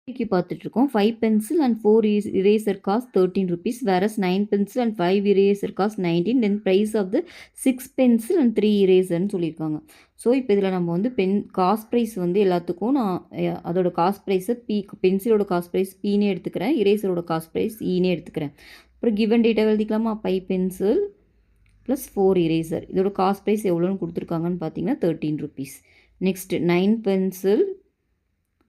இன்னைக்கு பார்த்துட்ருக்கோம் 5 pencil and 4 eraser cost 13 rupees, whereas 9 pencil and 5 eraser cost 19. Then price of the 6 pencil and 3 eraserன்னு சொல்லியிருக்காங்க. So இப்போ இதில் நம்ம வந்து காஸ்ட் ப்ரைஸ் வந்து எல்லாத்துக்கும் நான் அதோட காஸ்ட் ப்ரைஸை பென்சிலோட காஸ்ட் ப்ரைஸ் பீனே எடுத்துக்கிறேன், இரேசரோட காஸ்ட் ப்ரைஸ் ஈனே எடுத்துக்கிறேன். அப்புறம் கிவன் டேட்டா எழுதிக்கலாமா? 5 pencil ப்ளஸ் 4 eraser இதோட காஸ்ட் ப்ரைஸ் எவ்வளோன்னு கொடுத்துருக்காங்கன்னு பார்த்தீங்கன்னா 13 rupees. Next 9 pencil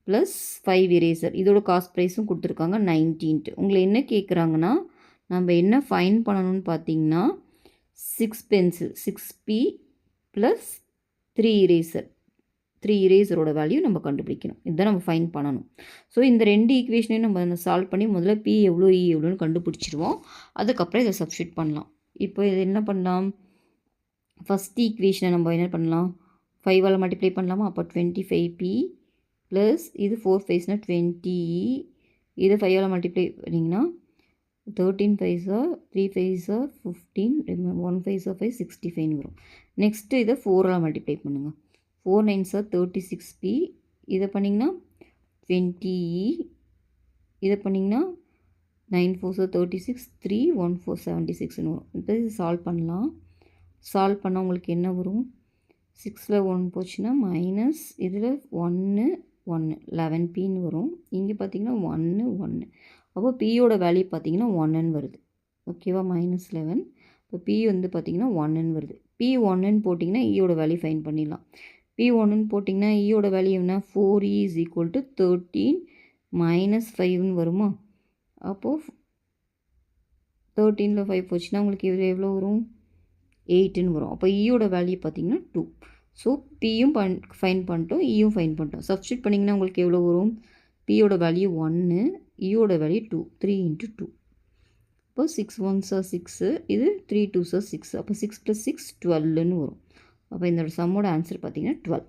plus 5 eraser இதோட காஸ்ட் ப்ரைஸும் கொடுத்துருக்காங்க 19. உங்களை என்ன கேட்குறாங்கன்னா நம்ம என்ன ஃபைன் பண்ணணும்னு பார்த்தீங்கன்னா 6 pencil 6p ப்ளஸ் 3 eraser 3 eraserோட வேல்யூ நம்ம கண்டுபிடிக்கணும். இதுதான் நம்ம ஃபைன் பண்ணணும். ஸோ இந்த ரெண்டு ஈக்குவேஷனையும் நம்ம சால்வ் பண்ணி முதல்ல பி எவ்வளோ இ எவ்வளோன்னு கண்டுபிடிச்சிருவோம். அதுக்கப்புறம் இதை சப்ஸ்டியூட் பண்ணலாம். இப்போ இது என்ன பண்ணலாம்? ஃபஸ்ட் ஈக்குவேஷனை நம்ம என்ன பண்ணலாம்? 5ஆல் மல்டிப்ளை பண்ணலாமா? அப்போ 25p ப்ளஸ் இது 4 5னா 20, இது 5ஆல் மல்டிப்ளை பண்ணிங்கன்னா 13 5 3 5 15 1 5 5 65 வரும். நெக்ஸ்ட்டு இதை 4ஆல் மல்டிப்ளை பண்ணுங்கள். 4 9 36p, இதை பண்ணிங்கன்னா 20e, இதை பண்ணிங்கன்னா 9 4 36 3 1 4 76ன்னு வரும். இப்போ இது சால்வ் பண்ணலாம். சால்வ் பண்ணால் உங்களுக்கு என்ன வரும்? 6ல் 1 போச்சுன்னா மைனஸ் இதில் 1 1 11pன்னு வரும். இங்கே பார்த்தீங்கன்னா 1 1. அப்போ பியோட வேல்யூ பார்த்தீங்கன்னா 1ன்னு வருது. ஓகேவா? -11. இப்போ பி வந்து பார்த்தீங்கன்னா 1ன்னு வருது. பி 1ன்னு போட்டிங்கன்னா ஈயோட வேல்யூ ஃபைன் பண்ணிடலாம். பி 1ன்னு போட்டிங்கன்னா ஈயோட வேல்யூ என்ன? 4e is equal to 13 minus 5ன்னு வருமா? அப்போது 13ல் 5 போச்சுன்னா உங்களுக்கு இது எவ்வளோ வரும்? 8ன்னு வரும். அப்போ ஈயோட வேல்யூ பார்த்தீங்கன்னா 2. ஸோ பியும் ஃபைன் பண்ணிட்டோம், இயும் ஃபைன் பண்ணிட்டோம். சப்ஸ்டியூட் பண்ணிங்கன்னா உங்களுக்கு எவ்வளோ வரும்? பியோட வேல்யூ 1, இயோட வேல்யூ 2, 3 × 2. இப்போ 6 1s 6, இது 3 2s 6. அப்போ 6 + 6 12ன்னு வரும். அப்போ இந்த சம்மோட ஆன்சர் பார்த்தீங்கன்னா 12.